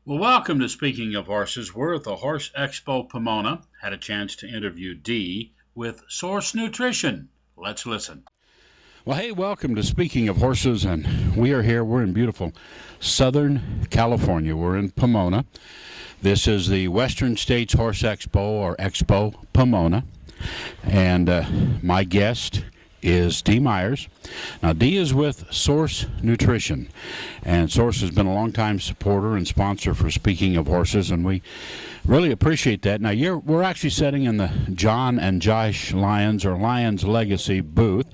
Well, welcome to Speaking of Horses. We're at the Horse Expo Pomona. Had a chance to interview Dee with Source Nutrition. Let's listen. Well, hey, welcome to Speaking of Horses, and we are here. We're in beautiful Southern California. We're in Pomona. This is the Western States Horse Expo, or Expo Pomona, and my guest is Dee Myers. Now, Dee is with Source Nutrition, and Source has been a long-time supporter and sponsor for Speaking of Horses, and we really appreciate that. Now, we're actually sitting in the John and Josh Lyons, or Lyons Legacy booth,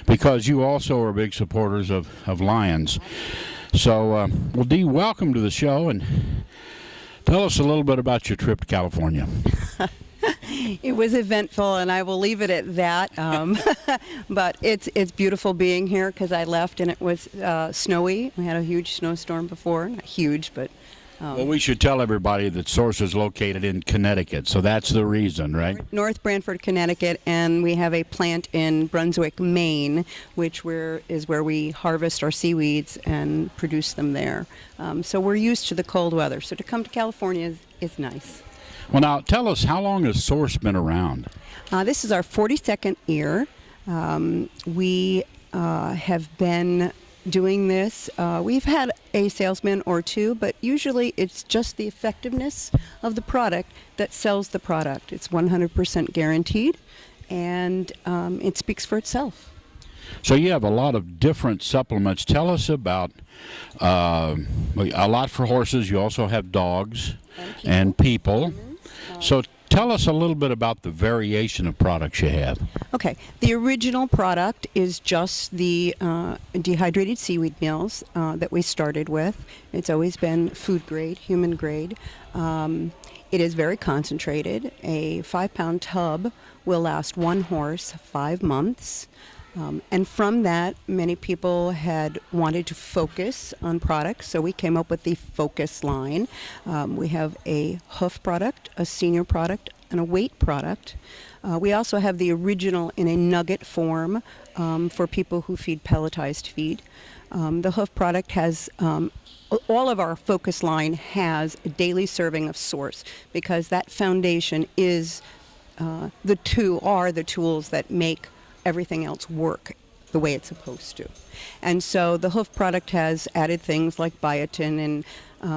because you also are big supporters of Lyons. So, well, Dee, welcome to the show, and tell us a little bit about your trip to California. It was eventful, and I will leave it at that. But it's beautiful being here because I left and it was snowy. We had a huge snowstorm before. Not huge, but... Well, we should tell everybody that Source is located in Connecticut, so that's the reason, right? North Branford, Connecticut, and we have a plant in Brunswick, Maine, which is where we harvest our seaweeds and produce them there. So we're used to the cold weather. So to come to California is nice. Well, now, tell us, how long has Source been around? This is our 42nd year. We have been doing this. We've had a salesman or two, but usually it's just the effectiveness of the product that sells the product. It's 100% guaranteed, and it speaks for itself. So you have a lot of different supplements. Tell us about a lot for horses. You also have dogs and people. So tell us a little bit about the variation of products you have. Okay. The original product is just the dehydrated seaweed meals that we started with. It's always been food grade, human grade. It is very concentrated. A 5-pound tub will last one horse 5 months. And from that, many people had wanted to focus on products, so we came up with the Focus line. We have a hoof product, a senior product, and a weight product. We also have the original in a nugget form for people who feed pelletized feed. The hoof product has all of our Focus line has a daily serving of Source, because that foundation is the tools that make everything else work the way it's supposed to. And so the hoof product has added things like biotin and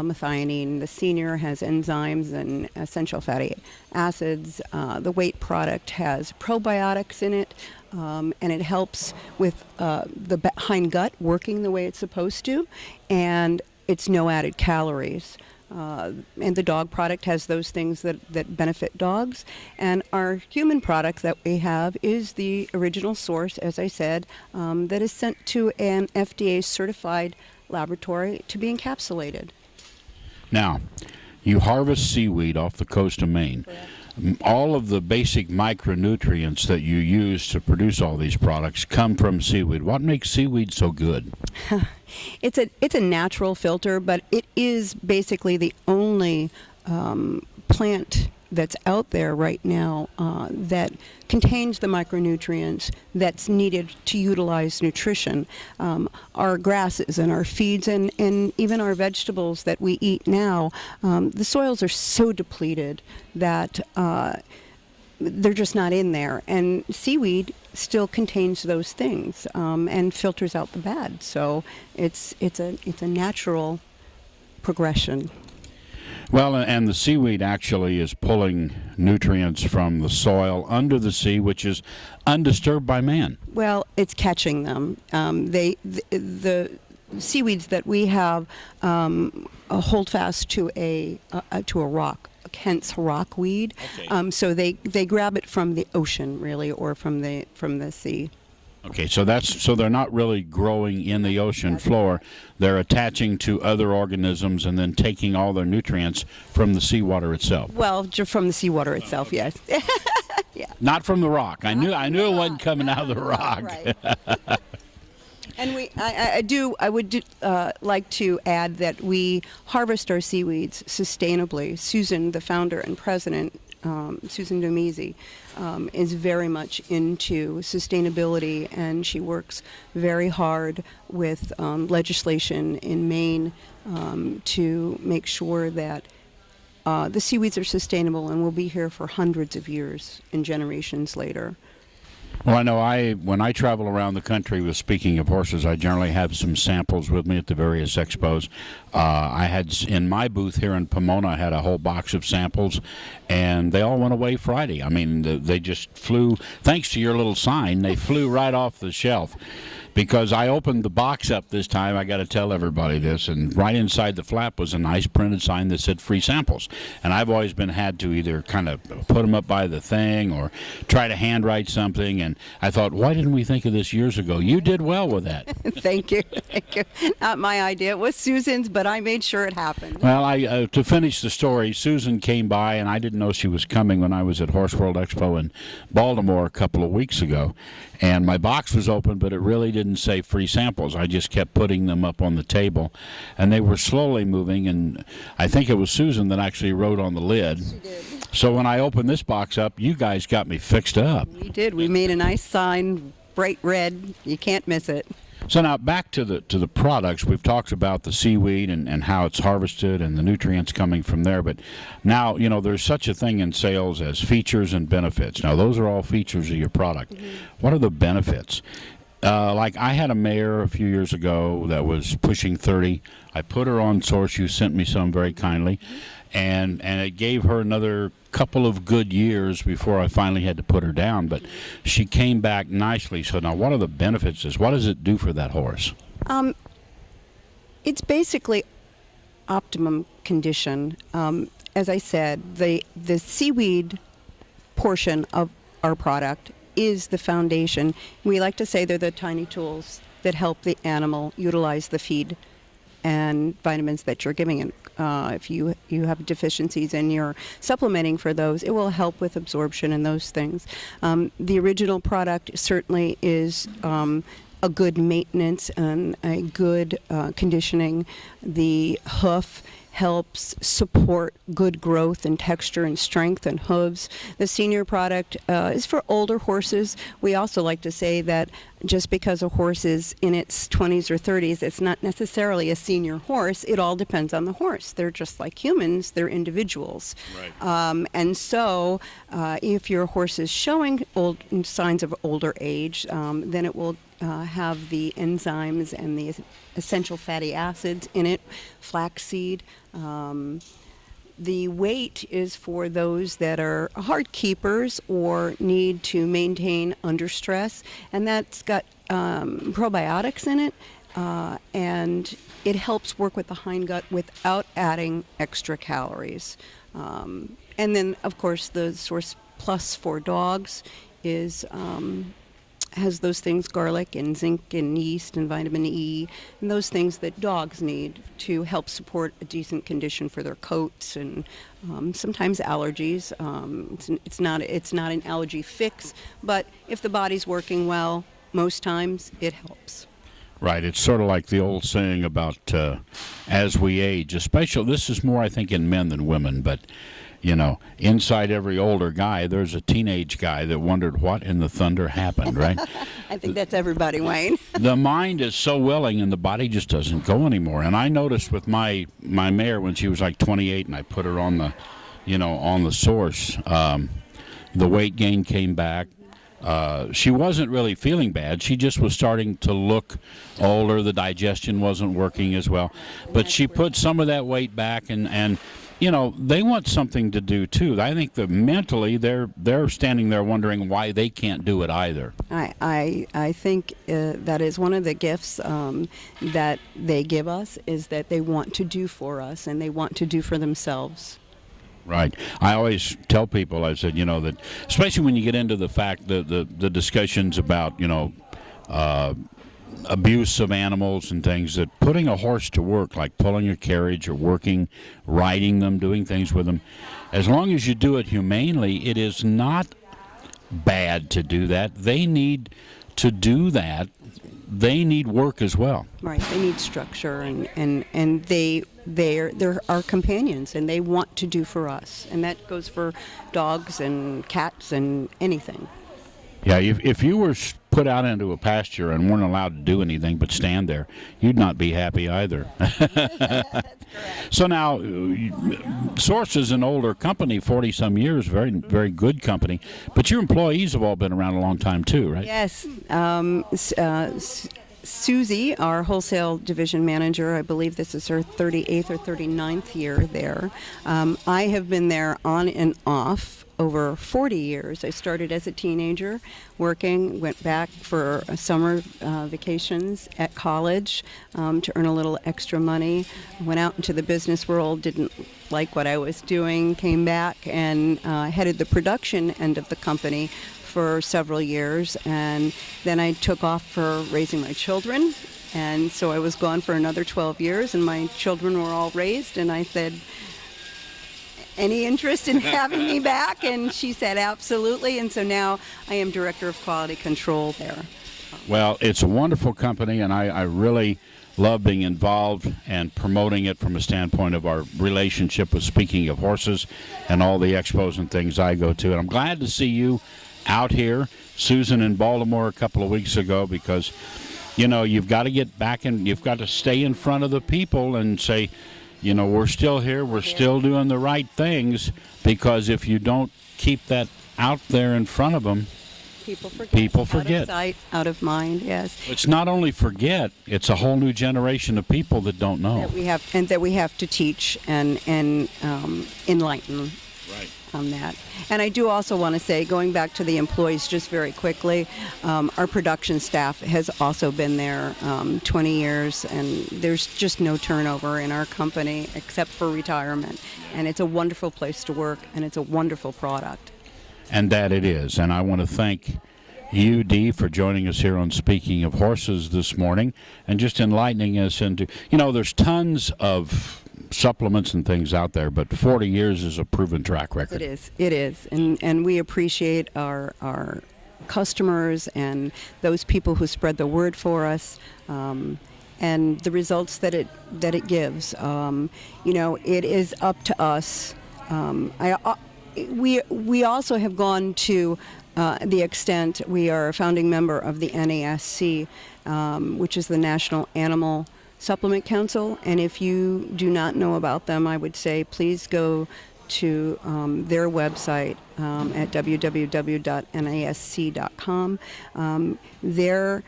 methionine. The senior has enzymes and essential fatty acids. The weight product has probiotics in it, and it helps with the hind gut working the way it's supposed to, and it's no added calories. And the dog product has those things that benefit dogs. And our human product that we have is the original Source, as I said, that is sent to an FDA-certified laboratory to be encapsulated. Now, you harvest seaweed off the coast of Maine. Correct. All of the basic micronutrients that you use to produce all these products come from seaweed. What makes seaweed so good? It's a natural filter, but it is basically the only plant that's out there right now that contains the micronutrients that's needed to utilize nutrition. Our grasses and our feeds and even our vegetables that we eat now, the soils are so depleted that they're just not in there. And seaweed still contains those things and filters out the bad. So it's a natural progression. Well, and the seaweed actually is pulling nutrients from the soil under the sea, which is undisturbed by man. Well, it's catching them. The seaweeds that we have hold fast to a rock, hence rockweed. Okay. So they grab it from the ocean, really, or from the sea. Okay, so they're not really growing in the ocean floor. They're attaching to other organisms and then taking all their nutrients from the seawater itself. Well, from the seawater itself, yes. Yeah. Not from the rock. I knew it wasn't coming out of the rock. Right. And I would like to add that we harvest our seaweeds sustainably. Susan, the founder and president, Susan Domese, is very much into sustainability, and she works very hard with legislation in Maine to make sure that the seaweeds are sustainable and will be here for hundreds of years and generations later. Well, I know when I travel around the country with Speaking of Horses, I generally have some samples with me at the various expos. I had in my booth here in Pomona, I had a whole box of samples, and they all went away Friday. I mean, they just flew, thanks to your little sign, they flew right off the shelf. Because I opened the box up this time, I got to tell everybody this, and right inside the flap was a nice printed sign that said free samples. And I've always had to either kind of put them up by the thing or try to handwrite something. And I thought, why didn't we think of this years ago? You did well with that. Thank you. Thank you. Not my idea. It was Susan's, but I made sure it happened. Well, to finish the story, Susan came by, and I didn't know she was coming when I was at Horse World Expo in Baltimore a couple of weeks ago. And my box was open, but it really didn't say free samples. I just kept putting them up on the table, and they were slowly moving, and I think it was Susan that actually wrote on the lid. She did. So when I opened this box up, you guys got me fixed up. We did. We made a nice sign, bright red. You can't miss it. So now back to the products. We've talked about the seaweed and how it's harvested and the nutrients coming from there. But now, there's such a thing in sales as features and benefits. Now, those are all features of your product. Mm-hmm. What are the benefits? Like I had a mare a few years ago that was pushing 30. I put her on Source. You sent me some very kindly. And it gave her another couple of good years before I finally had to put her down. But she came back nicely. So now what are the benefits? What does it do for that horse? It's basically optimum condition. As I said, the seaweed portion of our product is the foundation. We like to say they're the tiny tools that help the animal utilize the feed and vitamins that you're giving it. If you have deficiencies and you're supplementing for those, it will help with absorption and those things. The original product certainly is a good maintenance and a good conditioning. The hoof helps support good growth and texture and strength and hooves. The senior product is for older horses. We also like to say that just because a horse is in its 20s or 30s, it's not necessarily a senior horse. It all depends on the horse. They're just like humans. They're individuals. Right. And so if your horse is showing signs of older age, then it will have the enzymes and the essential fatty acids in it, flaxseed. The weight is for those that are hard keepers or need to maintain under stress, and that's got probiotics in it, and it helps work with the hindgut without adding extra calories. And then, of course, the Source Plus for dogs is has those things, garlic and zinc and yeast and vitamin E, and those things that dogs need to help support a decent condition for their coats and sometimes allergies. It's not an allergy fix, but if the body's working well, most times it helps. Right. It's sort of like the old saying about as we age, especially, this is more, I think, in men than women, but inside every older guy, there's a teenage guy that wondered what in the thunder happened, right? I think that's everybody, Wayne. The mind is so willing and the body just doesn't go anymore. And I noticed with my mare when she was like 28 and I put her on the, on the Source, the weight gain came back. She wasn't really feeling bad. She just was starting to look older. The digestion wasn't working as well. But she put some of that weight back and they want something to do too. I think that mentally they're standing there wondering why they can't do it either. I think that is one of the gifts that they give us, is that they want to do for us and they want to do for themselves. Right. I always tell people, I said, that especially when you get into the fact the discussions about abuse of animals and things, that putting a horse to work, like pulling a carriage or working, riding them, doing things with them, as long as you do it humanely, it is not bad to do that. They need to do that. They need work as well. Right. They need structure, and they they're our companions, and they want to do for us, and that goes for dogs and cats and anything. Yeah, if you were put out into a pasture and weren't allowed to do anything but stand there, you'd not be happy either. That's correct. So now, Source is an older company, 40-some years, very, very good company, but your employees have all been around a long time too, right? Yes. Susie, our wholesale division manager, I believe this is her 38th or 39th year there. I have been there on and off over 40 years. I started as a teenager working, went back for summer vacations at college to earn a little extra money, went out into the business world, didn't like what I was doing, came back and headed the production end of the company for several years, and then I took off for raising my children, and so I was gone for another 12 years, and my children were all raised, and I said, any interest in having me back? And she said absolutely, and so now I am Director of Quality Control there. Well, it's a wonderful company, and I really love being involved and promoting it from a standpoint of our relationship with Speaking of Horses and all the expos and things I go to. And I'm glad to see you out here, Susan in Baltimore a couple of weeks ago, because you've got to get back and you've got to stay in front of the people and say, we're still here, we're still doing the right things, because if you don't keep that out there in front of them, people forget. Out of sight, out of mind. Yes. It's not only forget; it's a whole new generation of people that don't know. That we have to teach and enlighten. Right. On that. And I do also want to say, going back to the employees just very quickly, our production staff has also been there 20 years, and there's just no turnover in our company except for retirement. And it's a wonderful place to work, and it's a wonderful product. And that it is. And I want to thank you, Dee, for joining us here on Speaking of Horses this morning and just enlightening us into, there's tons of supplements and things out there, but 40 years is a proven track record. It is, and we appreciate our customers and those people who spread the word for us, and the results that it gives. It is up to us. We also have gone to the extent we are a founding member of the NASC, which is the National Animal Supplement Council, and if you do not know about them, I would say please go to their website at www.nasc.com. Their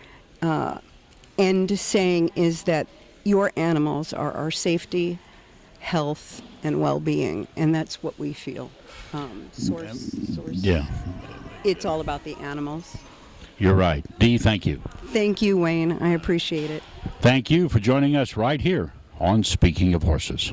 end saying is that your animals are our safety, health, and well-being, and that's what we feel. Source. Yeah. It's all about the animals. You're right. Dee, thank you. Thank you, Wayne. I appreciate it. Thank you for joining us right here on Speaking of Horses.